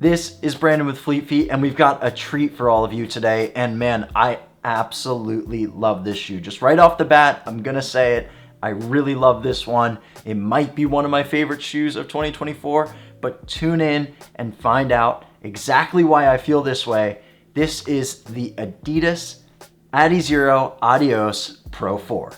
This is Brandon with Fleet Feet, and we've got a treat for all of you today. And man, I absolutely love this shoe. Just right off the bat, I'm gonna say it. I really love this one. It might be one of my favorite shoes of 2024, but tune in and find out exactly why I feel this way. This is the Adidas Adizero Adios Pro 4.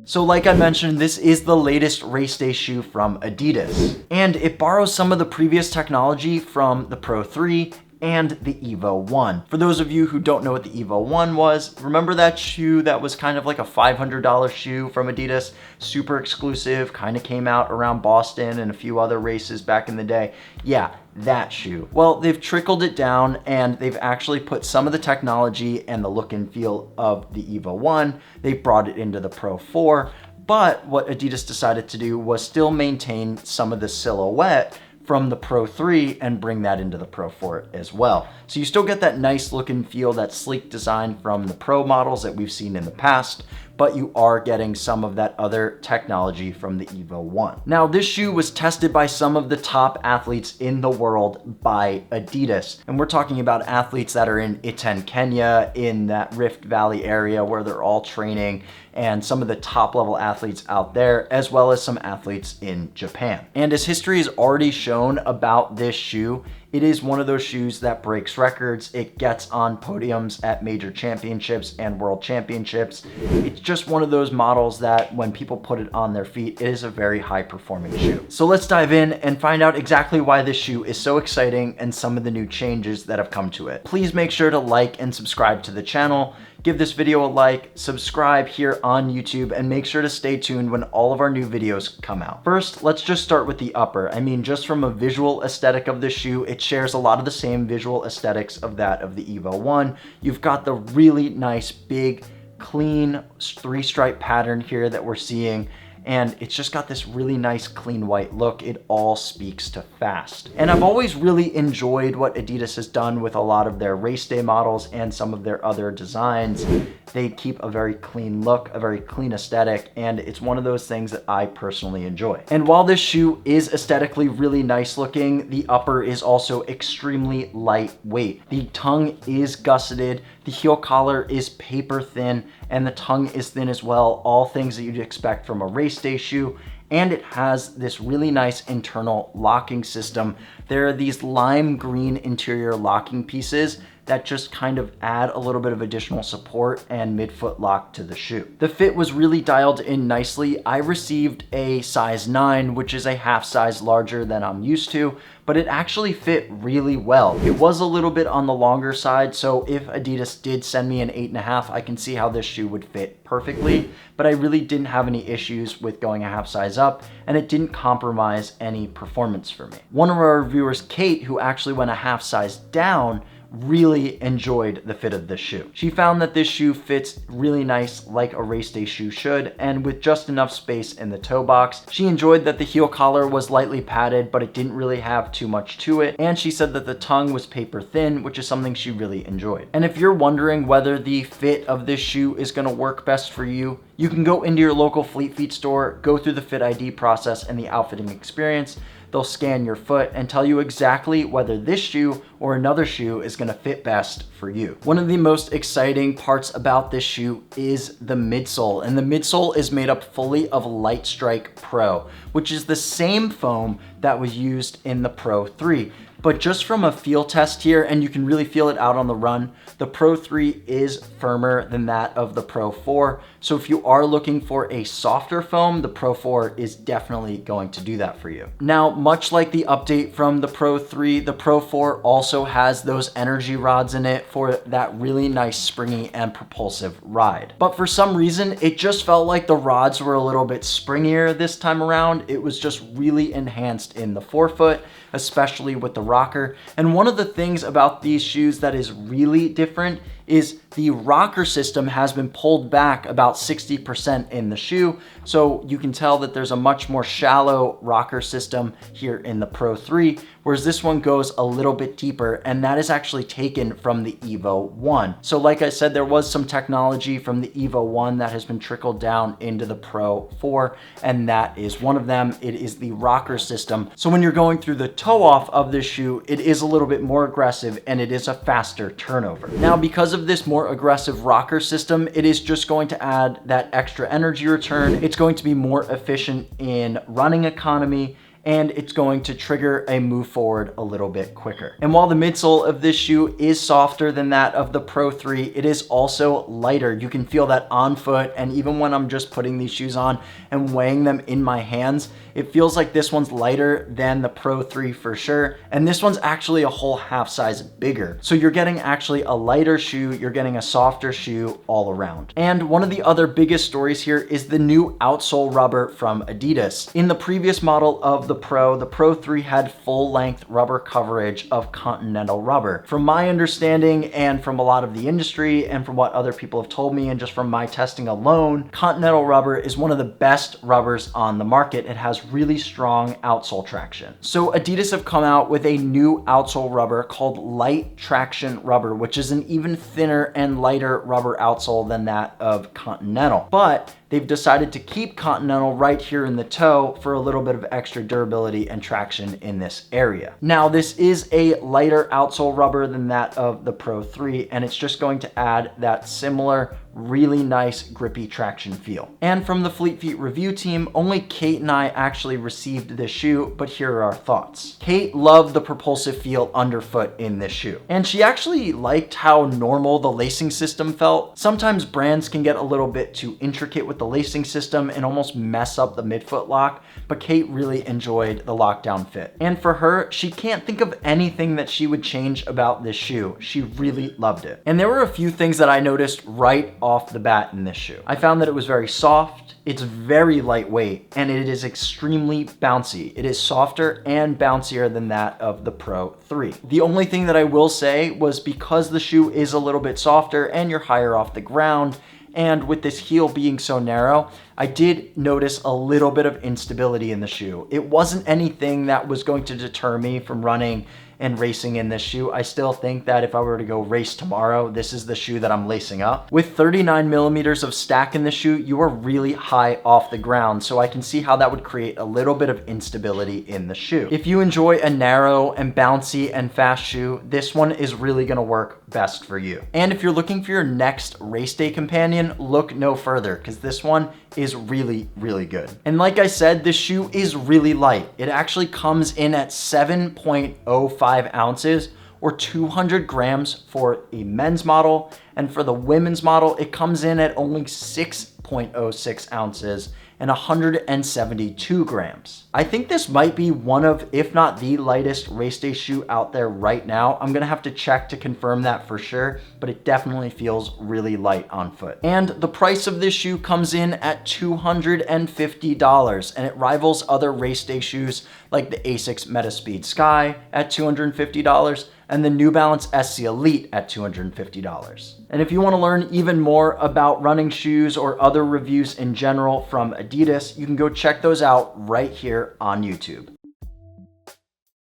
So like I mentioned, this is the latest race day shoe from Adidas, and it borrows some of the previous technology from the Pro 3 and the Evo 1. For those of you who don't know what the Evo 1 was, remember that shoe that was kind of like a $500 shoe from Adidas? Super exclusive, kind of came out around Boston and a few other races back in the day. Yeah, that shoe. Well, they've trickled it down and they've actually put some of the technology and the look and feel of the Evo 1. They brought it into the Pro 4, but what Adidas decided to do was still maintain some of the silhouette from the Pro 3 and bring that into the Pro 4 as well. So you still get that nice look and feel, that sleek design from the Pro models that we've seen in the past, but you are getting some of that other technology from the Evo 1. Now, this shoe was tested by some of the top athletes in the world by Adidas. And we're talking about athletes that are in Iten, Kenya, in that Rift Valley area where they're all training, and some of the top level athletes out there, as well as some athletes in Japan. And as history has already shown about this shoe, it is one of those shoes that breaks records. It gets on podiums at major championships and world championships. It's just one of those models that when people put it on their feet, it is a very high performing shoe. So let's dive in and find out exactly why this shoe is so exciting and some of the new changes that have come to it. Please make sure to like and subscribe to the channel. Give this video a like, subscribe here on YouTube, and make sure to stay tuned when all of our new videos come out. First, let's just start with the upper. I mean, just from a visual aesthetic of the shoe, it shares a lot of the same visual aesthetics of that of the Evo 1. You've got the really nice, big, clean three-stripe pattern here that we're seeing, and it's just got this really nice clean white look. It all speaks to fast. And I've always really enjoyed what Adidas has done with a lot of their race day models and some of their other designs. They keep a very clean look, a very clean aesthetic, and it's one of those things that I personally enjoy. And while this shoe is aesthetically really nice looking, the upper is also extremely lightweight. The tongue is gusseted, the heel collar is paper thin, and the tongue is thin as well, all things that you'd expect from a race day shoe. And it has this really nice internal locking system. There are these lime green interior locking pieces that just kind of add a little bit of additional support and midfoot lock to the shoe. The fit was really dialed in nicely. I received a size 9, which is a half size larger than I'm used to, but it actually fit really well. It was a little bit on the longer side, so if Adidas did send me an 8.5, I can see how this shoe would fit perfectly, but I really didn't have any issues with going a half size up, and it didn't compromise any performance for me. One of our reviewers, Kate, who actually went a half size down, really enjoyed the fit of this shoe. She found that this shoe fits really nice like a race day shoe should, and with just enough space in the toe box. She enjoyed that the heel collar was lightly padded, but it didn't really have too much to it, and she said that the tongue was paper thin, which is something she really enjoyed. And if you're wondering whether the fit of this shoe is going to work best for you, you can go into your local Fleet Feet store, go through the fit ID process and the outfitting experience. They'll scan your foot and tell you exactly whether this shoe or another shoe is gonna fit best for you. One of the most exciting parts about this shoe is the midsole, and the midsole is made up fully of Lightstrike Pro, which is the same foam that was used in the Pro 3. But just from a feel test here, and you can really feel it out on the run, the Pro 3 is firmer than that of the Pro 4. So if you are looking for a softer foam, the Pro 4 is definitely going to do that for you. Now, much like the update from the Pro 3, the Pro 4 also has those energy rods in it for that really nice springy and propulsive ride. But for some reason, it just felt like the rods were a little bit springier this time around. It was just really enhanced in the forefoot, especially with the rocker. And one of the things about these shoes that is really different is the rocker system has been pulled back about 60% in the shoe. So you can tell that there's a much more shallow rocker system here in the Pro 3, whereas this one goes a little bit deeper, and that is actually taken from the Evo 1. So like I said, there was some technology from the Evo 1 that has been trickled down into the Pro 4, and that is one of them. It is the rocker system. So when you're going through the toe off of this shoe, it is a little bit more aggressive and it is a faster turnover. Now, because of this more aggressive rocker system, it is just going to add that extra energy return. It's going to be more efficient in running economy, and it's going to trigger a move forward a little bit quicker. And while the midsole of this shoe is softer than that of the Pro 3, it is also lighter. You can feel that on foot, and even when I'm just putting these shoes on and weighing them in my hands, it feels like this one's lighter than the Pro 3 for sure. And this one's actually a whole half size bigger. So you're getting actually a lighter shoe, you're getting a softer shoe all around. And one of the other biggest stories here is the new outsole rubber from Adidas. In the previous model of the Pro 3 had full length rubber coverage of Continental rubber. From my understanding and from a lot of the industry and from what other people have told me and just from my testing alone, Continental rubber is one of the best rubbers on the market. It has really strong outsole traction. So Adidas have come out with a new outsole rubber called Light Traction Rubber, which is an even thinner and lighter rubber outsole than that of Continental. But they've decided to keep Continental right here in the toe for a little bit of extra durability and traction in this area. Now, this is a lighter outsole rubber than that of the Pro 3, and it's just going to add that similar really nice grippy traction feel. And from the Fleet Feet review team, only Kate and I actually received this shoe, but here are our thoughts. Kate loved the propulsive feel underfoot in this shoe, and she actually liked how normal the lacing system felt. Sometimes brands can get a little bit too intricate with the lacing system and almost mess up the midfoot lock, but Kate really enjoyed the lockdown fit. And for her, she can't think of anything that she would change about this shoe. She really loved it. And there were a few things that I noticed right off the bat in this shoe. I found that it was very soft, it's very lightweight, and it is extremely bouncy. It is softer and bouncier than that of the Pro 3. The only thing that I will say was because the shoe is a little bit softer and you're higher off the ground, and with this heel being so narrow, I did notice a little bit of instability in the shoe. It wasn't anything that was going to deter me from running and racing in this shoe. I still think that if I were to go race tomorrow, this is the shoe that I'm lacing up. With 39 millimeters of stack in the shoe, you are really high off the ground, so I can see how that would create a little bit of instability in the shoe. If you enjoy a narrow and bouncy and fast shoe, this one is really gonna work best for you. And if you're looking for your next race day companion, look no further, because this one is really, really good. And like I said, this shoe is really light. It actually comes in at 7.05 ounces or 200 grams for a men's model. And for the women's model, it comes in at only 6.06 ounces and 172 grams. I think this might be one of, if not the lightest race day shoe out there right now. I'm gonna have to check to confirm that for sure, but it definitely feels really light on foot. And the price of this shoe comes in at $250, and it rivals other race day shoes like the Asics Metaspeed Sky at $250, and the New Balance SC Elite at $250. And if you want to learn even more about running shoes or other reviews in general from Adidas, you can go check those out right here on YouTube.